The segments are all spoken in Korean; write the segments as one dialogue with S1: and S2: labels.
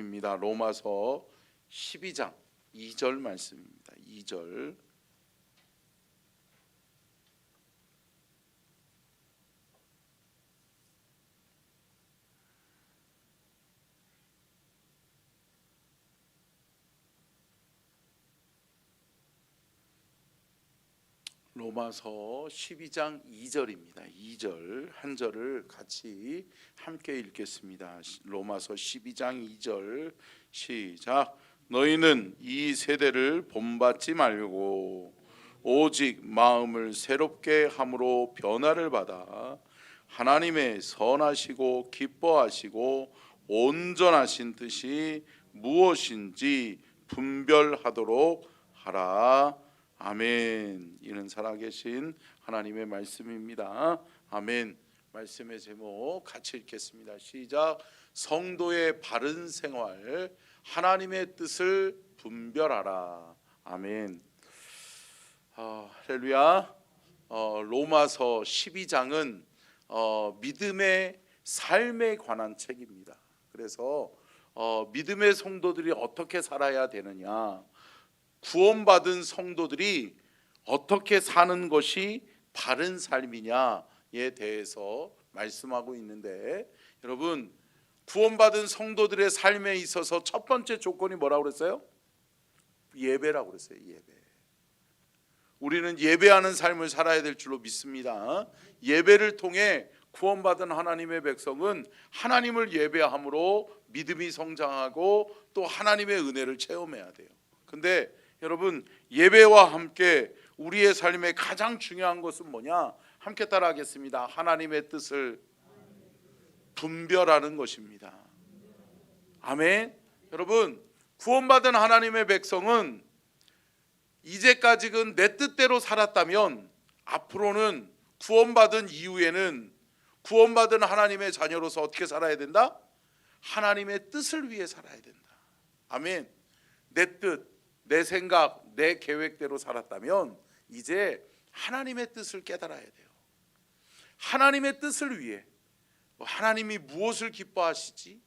S1: 입니다. 로마서 12장 2절 말씀입니다. 2절. 로마서 12장 2절입니다. 2절 한 절을 같이 함께 읽겠습니다. 로마서 12장 2절 시작. 너희는 이 세대를 본받지 말고 오직 마음을 새롭게 함으로 변화를 받아 하나님의 선하시고 기뻐하시고 온전하신 뜻이 무엇인지 분별하도록 하라. 아멘. 이는 살아계신 하나님의 말씀입니다. 아멘. 말씀의 제목 같이 읽겠습니다. 시작. 성도의 바른 생활, 하나님의 뜻을 분별하라. 아멘. 할렐루야. 로마서 12장은 믿음의 삶에 관한 책입니다. 그래서 믿음의 성도들이 어떻게 살아야 되느냐, 구원받은 성도들이 어떻게 사는 것이 바른 삶이냐에 대해서 말씀하고 있는데, 여러분, 구원받은 성도들의 삶에 있어서 첫 번째 조건이 뭐라고 그랬어요? 예배라고 그랬어요. 예배. 우리는 예배하는 삶을 살아야 될 줄로 믿습니다. 예배를 통해 구원받은 하나님의 백성은 하나님을 예배함으로 믿음이 성장하고 또 하나님의 은혜를 체험해야 돼요. 근데 여러분, 예배와 함께 우리의 삶에 가장 중요한 것은 뭐냐? 함께 따라하겠습니다. 하나님의 뜻을 분별하는 것입니다. 아멘. 여러분, 구원받은 하나님의 백성은 이제까지는 내 뜻대로 살았다면 앞으로는 구원받은 이후에는 구원받은 하나님의 자녀로서 어떻게 살아야 된다? 하나님의 뜻을 위해 살아야 된다. 아멘. 내 뜻, 내 생각, 내 계획대로 살았다면 이제 하나님의 뜻을 깨달아야 돼요. 하나님의 뜻을 위해 하나님이 무엇을 기뻐하시지?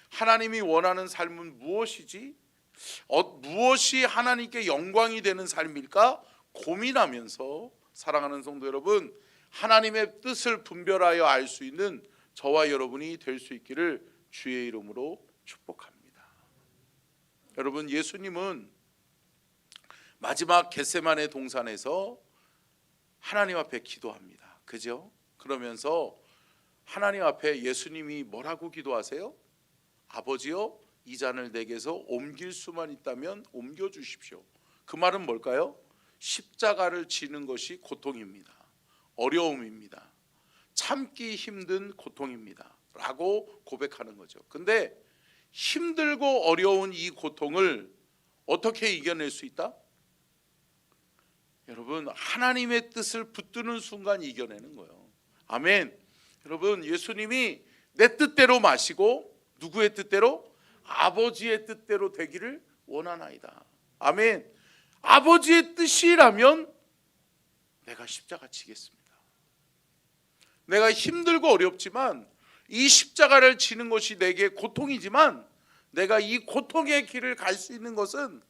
S1: 하나님이 원하는 삶은 무엇이지? 무엇이 하나님께 영광이 되는 삶일까? 고민하면서 사랑하는 성도 여러분, 하나님의 뜻을 분별하여 알 수 있는 저와 여러분이 될 수 있기를 주의 이름으로 축복합니다. 여러분, 예수님은 마지막 겟세마네 동산에서 하나님 앞에 기도합니다. 그죠? 그러면서 하나님 앞에 예수님이 뭐라고 기도하세요? 아버지여, 이 잔을 내게서 옮길 수만 있다면 옮겨 주십시오. 그 말은 뭘까요? 십자가를 지는 것이 고통입니다. 어려움입니다. 참기 힘든 고통입니다. 라고 고백하는 거죠. 근데 힘들고 어려운 이 고통을 어떻게 이겨낼 수 있다? 여러분, 하나님의 뜻을 붙드는 순간 이겨내는 거예요. 아멘. 여러분, 예수님이 내 뜻대로 마시고 누구의 뜻대로? 아버지의 뜻대로 되기를 원하나이다. 아멘. 아버지의 뜻이라면 내가 십자가 지겠습니다. 내가 힘들고 어렵지만 이 십자가를 지는 것이 내게 고통이지만 내가 이 고통의 길을 갈 수 있는 것은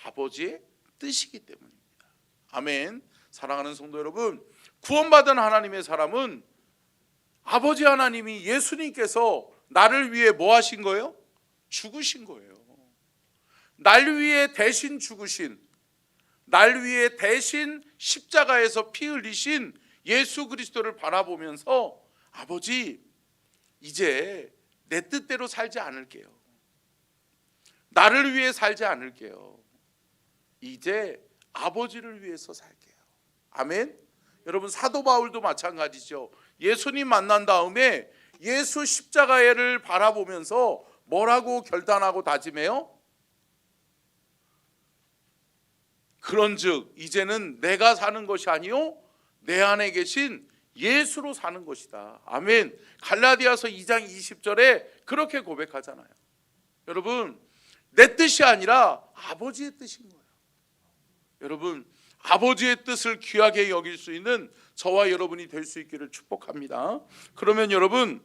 S1: 아버지의 뜻이기 때문입니다. 아멘. 사랑하는 성도 여러분, 구원받은 하나님의 사람은 아버지 하나님이, 예수님께서 나를 위해 뭐 하신 거예요? 죽으신 거예요. 날 위해 대신 죽으신, 날 위해 대신 십자가에서 피 흘리신 예수 그리스도를 바라보면서 아버지, 이제 내 뜻대로 살지 않을게요. 나를 위해 살지 않을게요. 이제 아버지를 위해서 살게요. 아멘. 여러분, 사도 바울도 마찬가지죠. 예수님 만난 다음에 예수 십자가를 바라보면서 뭐라고 결단하고 다짐해요? 그런즉 이제는 내가 사는 것이 아니요 내 안에 계신 예수로 사는 것이다. 아멘. 갈라디아서 2장 20절에 그렇게 고백하잖아요. 여러분, 내 뜻이 아니라 아버지의 뜻인 거예요. 여러분, 아버지의 뜻을 귀하게 여길 수 있는 저와 여러분이 될 수 있기를 축복합니다. 그러면 여러분,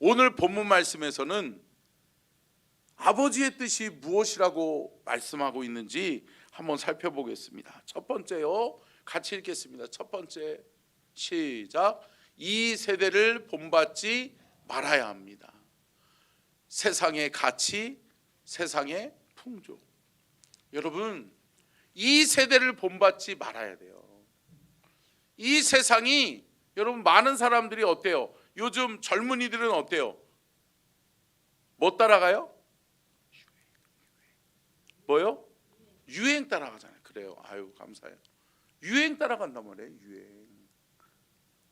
S1: 오늘 본문 말씀에서는 아버지의 뜻이 무엇이라고 말씀하고 있는지 한번 살펴보겠습니다. 첫 번째요, 같이 읽겠습니다. 첫 번째, 시작. 이 세대를 본받지 말아야 합니다. 세상의 가치, 세상의 풍조. 여러분, 이 세대를 본받지 말아야 돼요. 이 세상이, 여러분, 많은 사람들이 어때요? 요즘 젊은이들은 어때요? 뭐 따라가요? 뭐요? 유행 따라가잖아요. 그래요. 아유, 감사해요. 유행 따라간단 말이에요. 유행.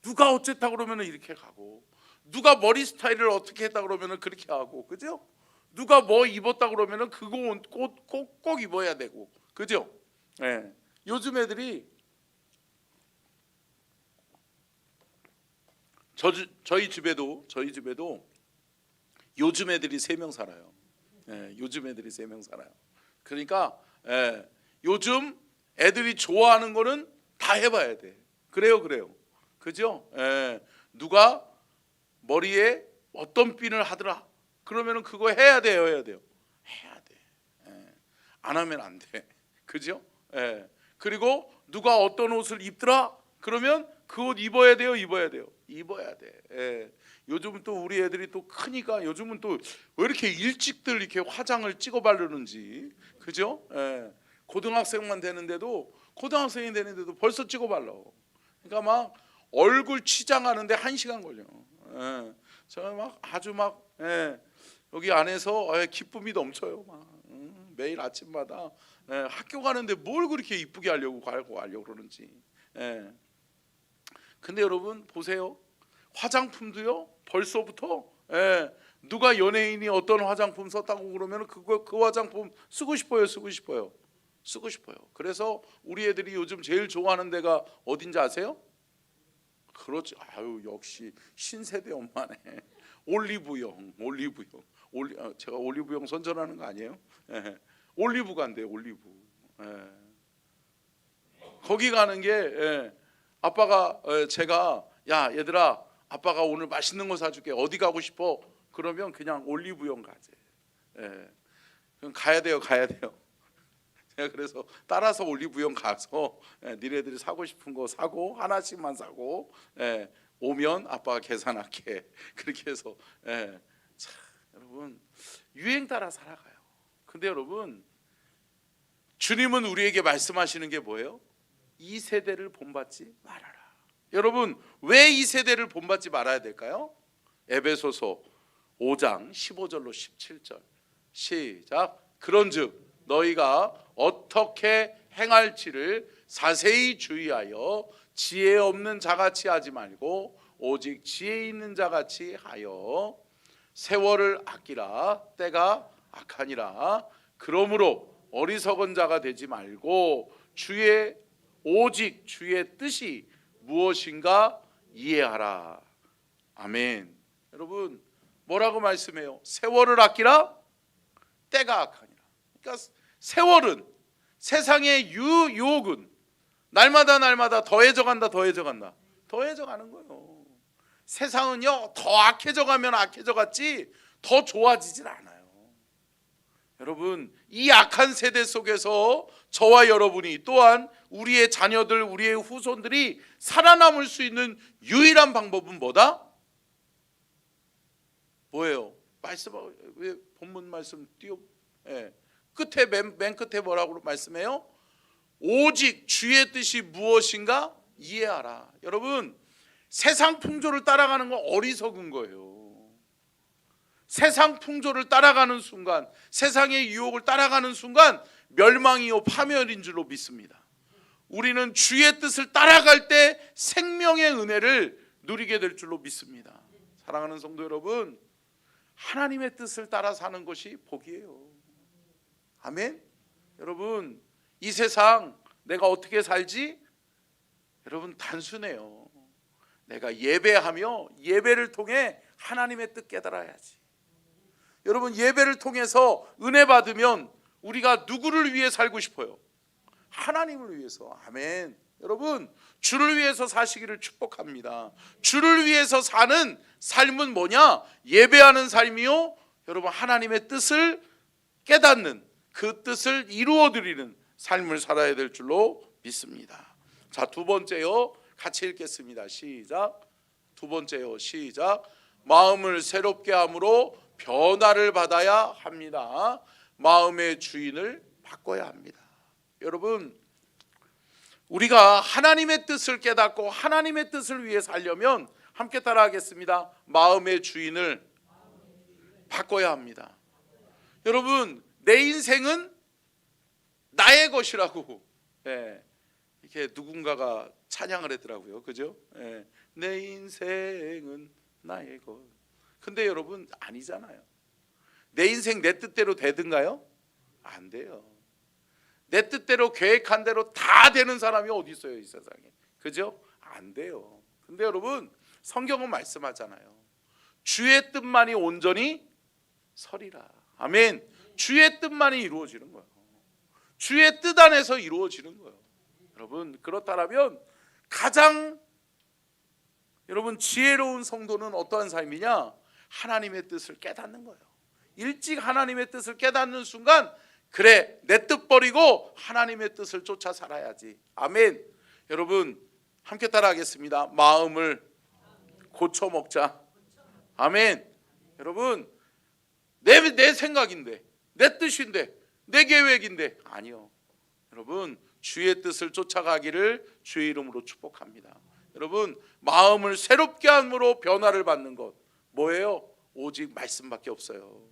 S1: 누가 어쨌다 그러면 이렇게 가고, 누가 머리 스타일을 어떻게 했다 그러면 그렇게 하고, 그죠? 누가 뭐 입었다 그러면 그거 꼭 입어야 되고, 그죠? 네. 요즘 애들이, 저희 집에도 요즘 애들이 3명 살아요. 요즘 애들이 3명 살아요. 그러니까 요즘 애들이 좋아하는 거는 다 해봐야 돼. 그래요. 그죠? 누가 머리에 어떤 핀을 하더라. 그러면은 그거 해야 돼요. 해야 돼. 안 하면 안 돼. 그죠? 그리고 누가 어떤 옷을 입더라. 그러면 그 옷 입어야 돼요. 입어야 돼. 요즘은 또 우리 애들이 또 크니까 요즘은 또 왜 이렇게 일찍들 이렇게 화장을 찍어 바르는지, 그죠? 고등학생이 되는데도 벌써 찍어 발라. 그러니까 막 얼굴 치장하는데 1시간 걸려. 저는 막 아주 막 여기 안에서 기쁨이 넘쳐요. 막 매일 아침마다 학교 가는데 뭘 그렇게 이쁘게 하려고 그러는지. 근데 여러분 보세요. 화장품도요. 벌써부터 누가 연예인이 어떤 화장품 썼다고 그러면 그 화장품 쓰고 싶어요. 그래서 우리 애들이 요즘 제일 좋아하는 데가 어딘지 아세요? 그렇지. 아유, 역시 신세대 엄마네. 올리브영. 제가 올리브영 선전하는 거 아니에요? 올리브 간대요. 올리브. 거기 가는 게 아빠가 제가, 야 얘들아, 아빠가 오늘 맛있는 거 사줄게. 어디 가고 싶어? 그러면 그냥 올리브영 가재. 그럼 가야 돼요. 제가 그래서 따라서 올리브영 가서 니네들이 사고 싶은 거 사고, 하나씩만 사고, 오면 아빠가 계산할게. 그렇게 해서 참, 여러분 유행 따라 살아가요. 근데 여러분, 주님은 우리에게 말씀하시는 게 뭐예요? 이 세대를 본받지 말아라. 여러분, 왜 이 세대를 본받지 말아야 될까요? 에베소서 5장 15절로 17절 시작. 그런즉 너희가 어떻게 행할지를 자세히 주의하여 지혜 없는 자같이 하지 말고 오직 지혜 있는 자같이 하여 세월을 아끼라. 때가 악하니라. 그러므로 어리석은 자가 되지 말고 오직 주의 뜻이 무엇인가 이해하라. 아멘. 여러분, 뭐라고 말씀해요? 세월을 아끼라. 때가 악하니라. 그러니까 세월은, 세상의 유혹은 날마다 더해져간다. 더해져가는 거예요. 세상은요, 더 악해져가면 악해져갔지 더 좋아지질 않아요. 여러분, 이 악한 세대 속에서 저와 여러분이, 또한 우리의 자녀들, 우리의 후손들이 살아남을 수 있는 유일한 방법은 뭐다? 뭐예요? 왜 본문 말씀 끝에 맨 끝에 뭐라고 말씀해요? 오직 주의 뜻이 무엇인가 이해하라. 여러분, 세상 풍조를 따라가는 건 어리석은 거예요. 세상 풍조를 따라가는 순간, 세상의 유혹을 따라가는 순간 멸망이요 파멸인 줄로 믿습니다. 우리는 주의 뜻을 따라갈 때 생명의 은혜를 누리게 될 줄로 믿습니다. 사랑하는 성도 여러분, 하나님의 뜻을 따라 사는 것이 복이에요. 아멘. 여러분, 이 세상 내가 어떻게 살지? 여러분, 단순해요. 내가 예배하며 예배를 통해 하나님의 뜻 깨달아야지. 여러분, 예배를 통해서 은혜 받으면 우리가 누구를 위해 살고 싶어요? 하나님을 위해서. 아멘. 여러분, 주를 위해서 사시기를 축복합니다. 주를 위해서 사는 삶은 뭐냐? 예배하는 삶이요, 여러분, 하나님의 뜻을 깨닫는 그 뜻을 이루어드리는 삶을 살아야 될 줄로 믿습니다. 자, 두 번째요. 같이 읽겠습니다. 시작. 두 번째요. 시작. 마음을 새롭게 함으로 변화를 받아야 합니다. 마음의 주인을 바꿔야 합니다. 여러분, 우리가 하나님의 뜻을 깨닫고 하나님의 뜻을 위해 살려면 함께 따라하겠습니다. 마음의 주인을 바꿔야 합니다. 여러분, 내 인생은 나의 것이라고 이렇게 누군가가 찬양을 했더라고요. 그죠? 내 인생은 나의 것. 근데 여러분, 아니잖아요. 내 인생 내 뜻대로 되든가요? 안 돼요. 내 뜻대로 계획한 대로 다 되는 사람이 어디 있어요, 이 세상에. 그죠? 안 돼요. 근데 여러분, 성경은 말씀하잖아요. 주의 뜻만이 온전히 서리라. 아멘. 주의 뜻만이 이루어지는 거예요. 주의 뜻 안에서 이루어지는 거예요. 여러분, 그렇다면 가장 여러분 지혜로운 성도는 어떠한 삶이냐? 하나님의 뜻을 깨닫는 거예요. 일찍 하나님의 뜻을 깨닫는 순간, 그래, 내 뜻 버리고 하나님의 뜻을 쫓아 살아야지. 아멘. 여러분, 함께 따라하겠습니다. 마음을 고쳐 먹자. 아멘. 여러분, 내 생각인데, 내 뜻인데, 내 계획인데, 아니요. 여러분, 주의 뜻을 쫓아가기를 주의 이름으로 축복합니다. 여러분, 마음을 새롭게 함으로 변화를 받는 것 뭐예요? 오직 말씀밖에 없어요.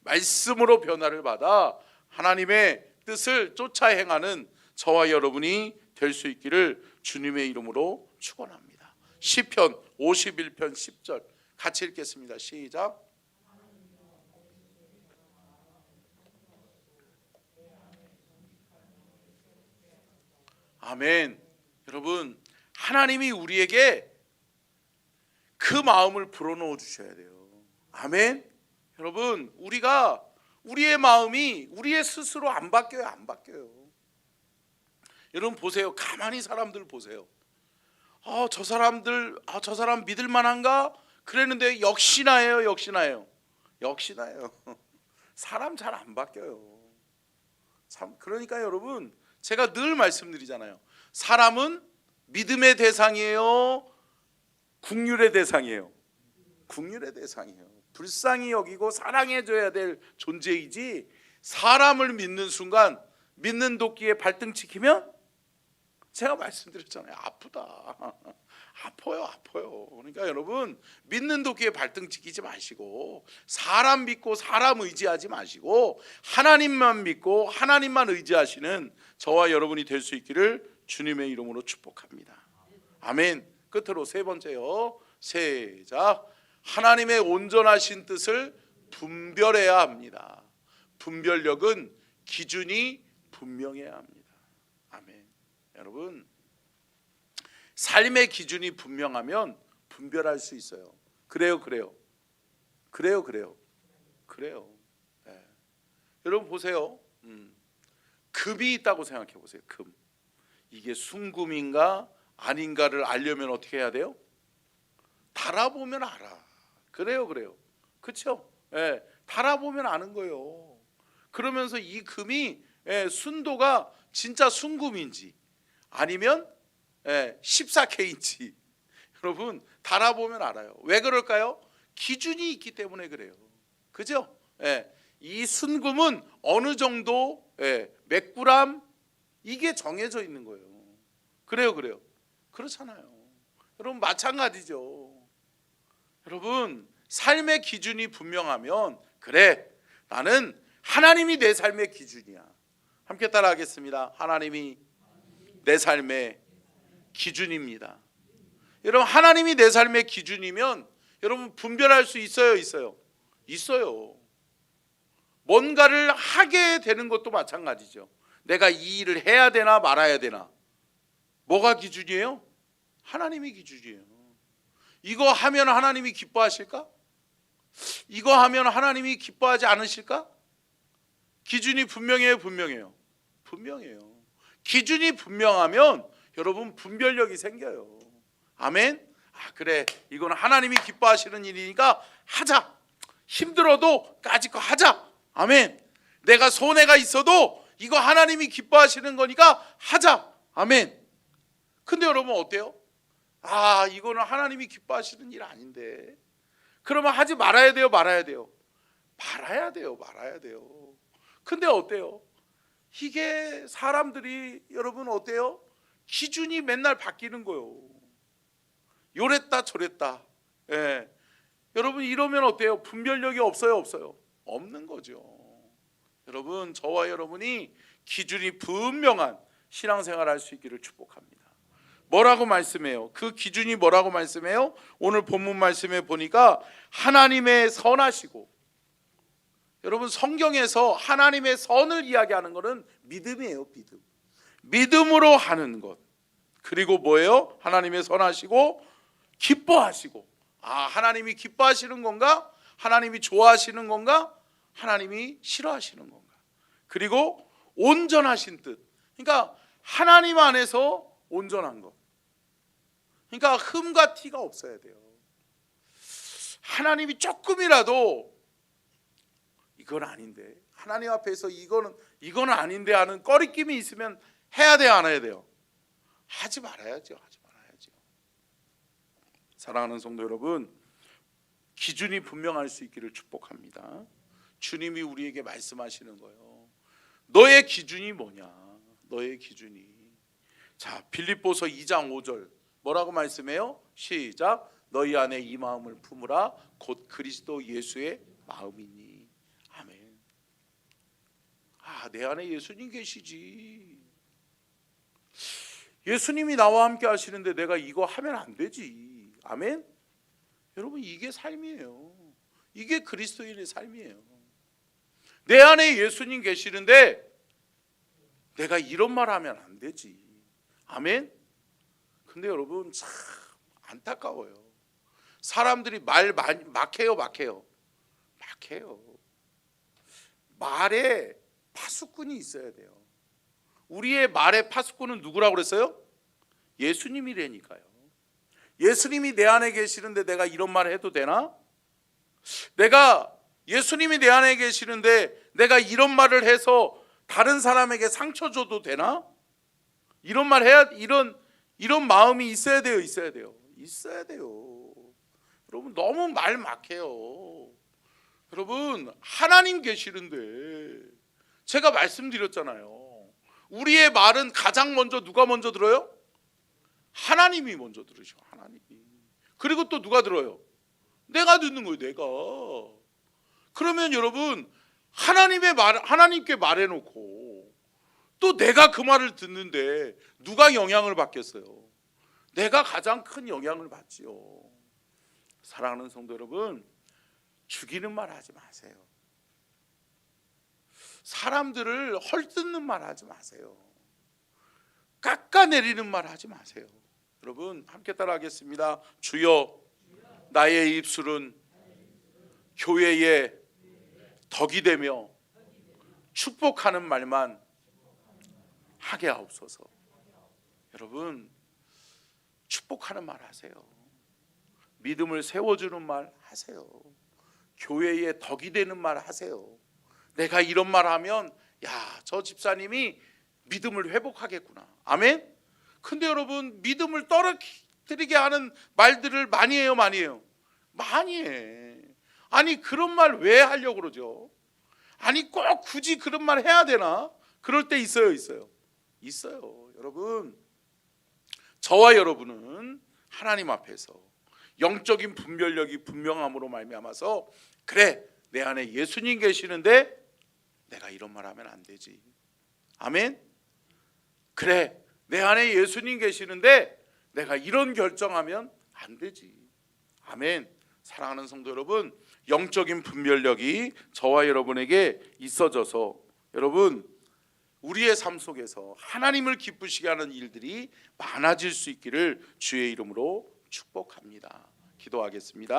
S1: 말씀으로 변화를 받아 하나님의 뜻을 쫓아 행하는 저와 여러분이 될 수 있기를 주님의 이름으로 축원합니다. 시편 51편 10절 같이 읽겠습니다. 시작. 아멘. 여러분, 하나님이 우리에게 그 마음을 불어넣어 주셔야 돼요. 아멘. 여러분, 우리가 우리의 마음이 우리의 스스로 안 바뀌어요. 안 바뀌어요. 여러분 보세요. 가만히 사람들 보세요. 저 사람 믿을 만한가? 그랬는데 역시나예요. 역시나예요. 사람 잘 안 바뀌어요. 참, 그러니까 여러분, 제가 늘 말씀드리잖아요. 사람은 믿음의 대상이에요? 긍휼의 대상이에요? 긍휼의 대상이에요. 불쌍히 여기고 사랑해줘야 될 존재이지, 사람을 믿는 순간 믿는 도끼에 발등 찍히면 제가 말씀드렸잖아요. 아프다. 아파요. 그러니까 여러분, 믿는 도끼에 발등 찍히지 마시고, 사람 믿고 사람 의지하지 마시고, 하나님만 믿고 하나님만 의지하시는 저와 여러분이 될 수 있기를 주님의 이름으로 축복합니다. 아멘. 끝으로 세 번째요. 시작. 하나님의 온전하신 뜻을 분별해야 합니다. 분별력은 기준이 분명해야 합니다. 아멘. 여러분, 삶의 기준이 분명하면 분별할 수 있어요. 그래요. 네. 여러분 보세요. 금이 있다고 생각해 보세요. 금. 이게 순금인가 아닌가를 알려면 어떻게 해야 돼요? 달아보면 알아. 그래요. 그렇죠? 예, 달아보면 아는 거예요. 그러면서 이 금이 순도가 진짜 순금인지 아니면 14K인지 여러분 달아보면 알아요. 왜 그럴까요? 기준이 있기 때문에 그래요. 그죠? 이 순금은 어느 정도 몇 그램 이게 정해져 있는 거예요. 그래요. 그렇잖아요. 여러분 마찬가지죠. 여러분, 삶의 기준이 분명하면, 그래, 나는 하나님이 내 삶의 기준이야. 함께 따라하겠습니다. 하나님이 내 삶의 기준입니다. 여러분, 하나님이 내 삶의 기준이면 여러분 분별할 수 있어요? 있어요. 뭔가를 하게 되는 것도 마찬가지죠. 내가 이 일을 해야 되나 말아야 되나. 뭐가 기준이에요? 하나님이 기준이에요. 이거 하면 하나님이 기뻐하실까? 이거 하면 하나님이 기뻐하지 않으실까? 기준이 분명해요? 분명해요. 기준이 분명하면 여러분 분별력이 생겨요. 아멘. 그래, 이건 하나님이 기뻐하시는 일이니까 하자. 힘들어도 까짓 거 하자. 아멘. 내가 손해가 있어도 이거 하나님이 기뻐하시는 거니까 하자. 아멘. 근데 여러분 어때요? 이거는 하나님이 기뻐하시는 일 아닌데. 그러면 하지 말아야 돼요, 말아야 돼요? 말아야 돼요. 근데 어때요? 이게 사람들이 여러분 어때요? 기준이 맨날 바뀌는 거예요. 요랬다 저랬다. 예. 여러분 이러면 어때요? 분별력이 없어요, 없어요? 없는 거죠. 여러분 저와 여러분이 기준이 분명한 신앙생활 할 수 있기를 축복합니다. 뭐라고 말씀해요? 그 기준이 뭐라고 말씀해요? 오늘 본문 말씀에 보니까 하나님의 선하시고, 여러분 성경에서 하나님의 선을 이야기하는 것은 믿음이에요. 믿음으로 하는 것. 그리고 뭐예요? 하나님의 선하시고 기뻐하시고. 하나님이 기뻐하시는 건가? 하나님이 좋아하시는 건가? 하나님이 싫어하시는 건가? 그리고 온전하신 뜻. 그러니까 하나님 안에서 온전한 것. 그러니까 흠과 티가 없어야 돼요. 하나님이 조금이라도 이건 아닌데, 하나님 앞에서 이거는 아닌데 하는 꺼리낌이 있으면 해야 돼요, 안 해야 돼요? 하지 말아야죠. 사랑하는 성도 여러분, 기준이 분명할 수 있기를 축복합니다. 주님이 우리에게 말씀하시는 거예요. 너의 기준이 뭐냐? 너의 기준이. 자, 빌립보서 2장 5절 뭐라고 말씀해요? 시작. 너희 안에 이 마음을 품으라. 곧 그리스도 예수의 마음이니. 아멘. 내 안에 예수님 계시지. 예수님이 나와 함께 하시는데 내가 이거 하면 안 되지. 아멘. 여러분 이게 삶이에요. 이게 그리스도인의 삶이에요. 내 안에 예수님 계시는데 내가 이런 말 하면 안 되지. 아멘. 근데 여러분 참 안타까워요. 사람들이 말 많이 막해요. 말에 파수꾼이 있어야 돼요. 우리의 말의 파수꾼은 누구라고 그랬어요? 예수님이라니까요. 예수님이 내 안에 계시는데 내가 이런 말을 해도 되나? 예수님이 내 안에 계시는데 내가 이런 말을 해서 다른 사람에게 상처 줘도 되나? 이런 말 해야, 이런 마음이 있어야 돼요. 여러분 너무 말 막해요. 여러분 하나님 계시는데, 제가 말씀드렸잖아요. 우리의 말은 가장 먼저 누가 먼저 들어요? 하나님이 먼저 들으셔. 하나님이. 그리고 또 누가 들어요? 내가 듣는 거예요. 내가. 그러면 여러분 하나님께 말해놓고 또 내가 그 말을 듣는데 누가 영향을 받겠어요? 내가 가장 큰 영향을 받지요. 사랑하는 성도 여러분, 죽이는 말 하지 마세요. 사람들을 헐뜯는 말 하지 마세요. 깎아내리는 말 하지 마세요. 여러분 함께 따라하겠습니다. 주여, 나의 입술은 교회에 덕이 되며 축복하는 말만 하게 하옵소서. 여러분 축복하는 말 하세요. 믿음을 세워주는 말 하세요. 교회에 덕이 되는 말 하세요. 내가 이런 말 하면 저 집사님이 믿음을 회복하겠구나. 아멘. 근데 여러분 믿음을 떨어뜨리게 하는 말들을 많이 해요, 많이 해요? 많이 해. 아니 그런 말 왜 하려고 그러죠? 아니 꼭 굳이 그런 말 해야 되나? 그럴 때 있어요. 여러분 저와 여러분은 하나님 앞에서 영적인 분별력이 분명함으로 말미암아서, 그래 내 안에 예수님 계시는데 내가 이런 말 하면 안 되지. 아멘. 그래 내 안에 예수님 계시는데 내가 이런 결정하면 안 되지. 아멘. 사랑하는 성도 여러분, 영적인 분별력이 저와 여러분에게 있어져서 여러분 우리의 삶 속에서 하나님을 기쁘시게 하는 일들이 많아질 수 있기를 주의 이름으로 축복합니다. 기도하겠습니다.